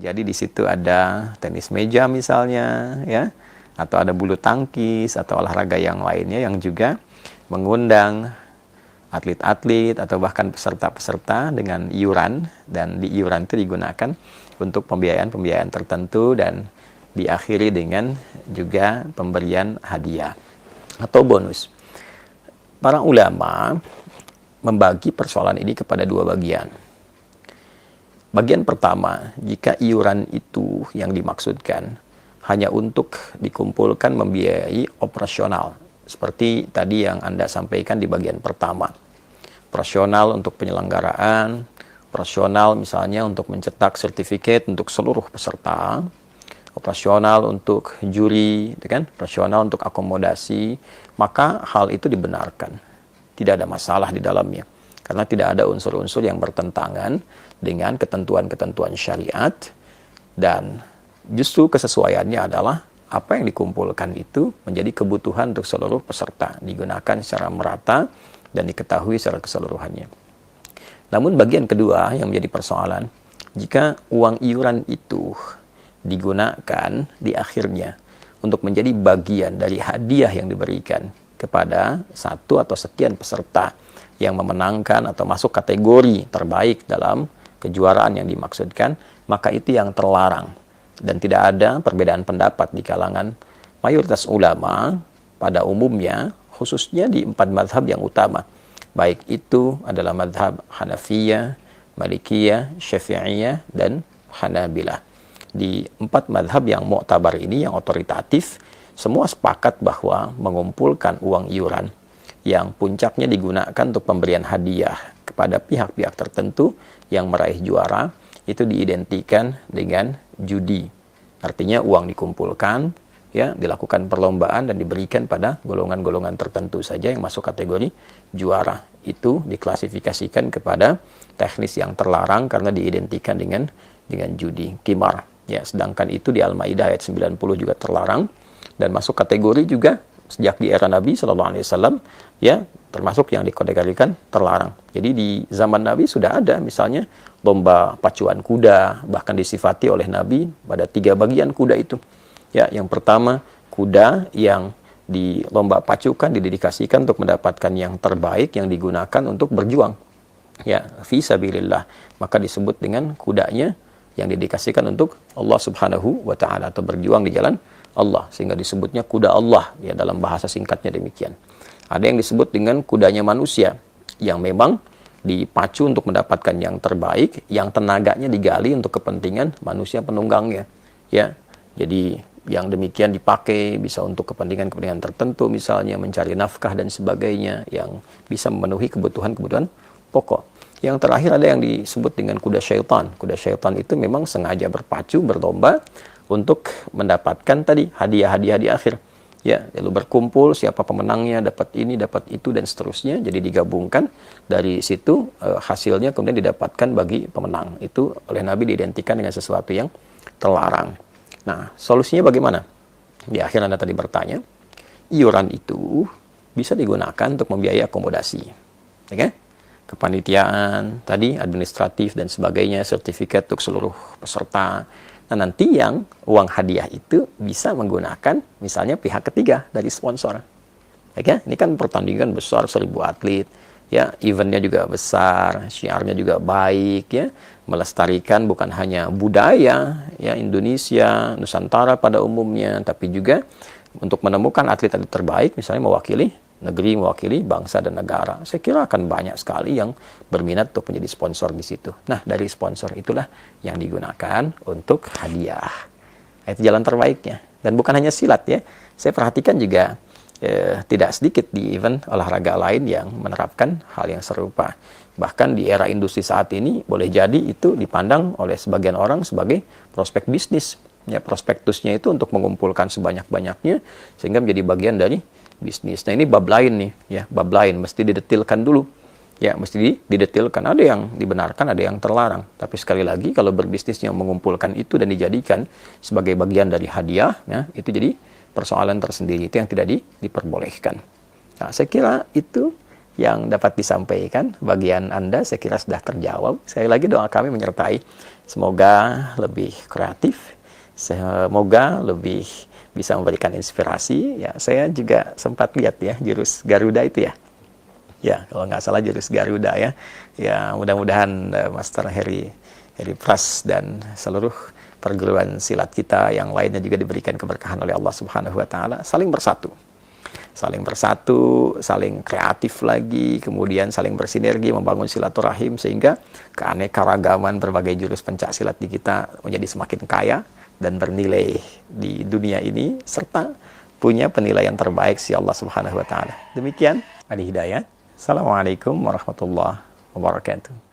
Jadi di situ ada tenis meja misalnya, ya, atau ada bulu tangkis atau olahraga yang lainnya yang juga mengundang atlet-atlet atau bahkan peserta-peserta dengan iuran, dan di iuran itu digunakan untuk pembiayaan-pembiayaan tertentu dan diakhiri dengan juga pemberian hadiah atau bonus. Para ulama membagi persoalan ini kepada dua bagian. Bagian pertama, jika iuran itu yang dimaksudkan hanya untuk dikumpulkan membiayai operasional, seperti tadi yang Anda sampaikan di bagian pertama. Operasional untuk penyelenggaraan, operasional misalnya untuk mencetak sertifikat untuk seluruh peserta, operasional untuk juri, operasional untuk akomodasi, maka hal itu dibenarkan. Tidak ada masalah di dalamnya. Karena tidak ada unsur-unsur yang bertentangan dengan ketentuan-ketentuan syariat, dan justru kesesuaiannya adalah apa yang dikumpulkan itu menjadi kebutuhan untuk seluruh peserta, digunakan secara merata dan diketahui secara keseluruhannya. Namun bagian kedua yang menjadi persoalan, jika uang iuran itu digunakan di akhirnya untuk menjadi bagian dari hadiah yang diberikan kepada satu atau sekian peserta yang memenangkan atau masuk kategori terbaik dalam kejuaraan yang dimaksudkan, maka itu yang terlarang. Dan tidak ada perbedaan pendapat di kalangan mayoritas ulama pada umumnya, khususnya di 4 mazhab yang utama. Baik itu adalah mazhab Hanafiyah, Malikiyah, Syafi'iyah, dan Hanabilah. Di 4 mazhab yang mu'tabar ini, yang otoritatif, semua sepakat bahwa mengumpulkan uang iuran yang puncaknya digunakan untuk pemberian hadiah kepada pihak-pihak tertentu yang meraih juara, itu diidentikan dengan judi. Artinya uang dikumpulkan, ya, dilakukan perlombaan dan diberikan pada golongan-golongan tertentu saja yang masuk kategori juara. Itu diklasifikasikan kepada teknis yang terlarang karena diidentikan dengan judi, qimar. Ya, sedangkan itu di Al-Maidah ayat 90 juga terlarang dan masuk kategori juga sejak di era Nabi SAW, ya, termasuk yang dikategorikan terlarang. Jadi di zaman Nabi sudah ada misalnya lomba pacuan kuda, bahkan disifati oleh Nabi pada 3 bagian kuda itu. Ya, yang pertama kuda yang di lomba pacukan didedikasikan untuk mendapatkan yang terbaik yang digunakan untuk berjuang. Ya, fi sabilillah. Maka disebut dengan kudanya yang didedikasikan untuk Allah Subhanahu wa taala atau berjuang di jalan Allah, sehingga disebutnya kuda Allah, ya, dalam bahasa singkatnya demikian. Ada yang disebut dengan kudanya manusia yang memang dipacu untuk mendapatkan yang terbaik, yang tenaganya digali untuk kepentingan manusia penunggangnya, ya. Jadi yang demikian dipakai bisa untuk kepentingan-kepentingan tertentu, misalnya mencari nafkah dan sebagainya, yang bisa memenuhi kebutuhan-kebutuhan pokok. Yang terakhir ada yang disebut dengan kuda syaitan. Kuda syaitan itu memang sengaja berpacu, berlomba untuk mendapatkan tadi hadiah-hadiah di akhir. Ya, lalu berkumpul siapa pemenangnya, dapat ini, dapat itu, dan seterusnya. Jadi digabungkan dari situ, hasilnya kemudian didapatkan bagi pemenang. Itu oleh Nabi diidentikan dengan sesuatu yang terlarang. Nah, solusinya bagaimana? Di akhir Anda tadi bertanya, iuran itu bisa digunakan untuk membiayai akomodasi. Oke? Kepanitiaan, tadi administratif dan sebagainya, sertifikat untuk seluruh peserta. Nah, nanti yang uang hadiah itu bisa menggunakan misalnya pihak ketiga dari sponsor. Oke? Ini kan pertandingan besar, 1000 atlet. Ya, eventnya juga besar, syiarnya juga baik, ya, melestarikan bukan hanya budaya, ya, Indonesia, Nusantara pada umumnya, tapi juga untuk menemukan atlet-atlet terbaik, misalnya mewakili negeri, mewakili bangsa dan negara. Saya kira akan banyak sekali yang berminat untuk menjadi sponsor di situ. Nah, dari sponsor itulah yang digunakan untuk hadiah. Itu jalan terbaiknya. Dan bukan hanya silat, ya. Saya perhatikan juga tidak sedikit di event olahraga lain yang menerapkan hal yang serupa. Bahkan di era industri saat ini, boleh jadi itu dipandang oleh sebagian orang sebagai prospek bisnis. Ya, prospektusnya itu untuk mengumpulkan sebanyak-banyaknya sehingga menjadi bagian dari bisnis. Nah, ini bab lain nih, ya, bab lain mesti didetilkan dulu. Ya, mesti didetilkan. Ada yang dibenarkan, ada yang terlarang. Tapi sekali lagi, kalau berbisnis yang mengumpulkan itu dan dijadikan sebagai bagian dari hadiah, ya, itu jadi persoalan tersendiri. Itu yang tidak diperbolehkan. Nah, saya kira itu yang dapat disampaikan. Bagian Anda saya kira sudah terjawab. Sekali lagi doa kami menyertai. Semoga lebih kreatif, semoga lebih bisa memberikan inspirasi. Ya, saya juga sempat lihat ya jurus Garuda itu ya. Ya, kalau nggak salah jurus Garuda ya. Ya, mudah-mudahan Master Heri Pras dan seluruh perguruan silat kita yang lainnya juga diberikan keberkahan oleh Allah Subhanahu wa taala, saling bersatu. Saling bersatu, saling kreatif lagi, kemudian saling bersinergi membangun silaturahim sehingga keanekaragaman berbagai jurus pencak silat di kita menjadi semakin kaya dan bernilai di dunia ini serta punya penilaian terbaik si Allah Subhanahu wa taala. Demikian Adi Hidayat. Assalamualaikum warahmatullahi wabarakatuh.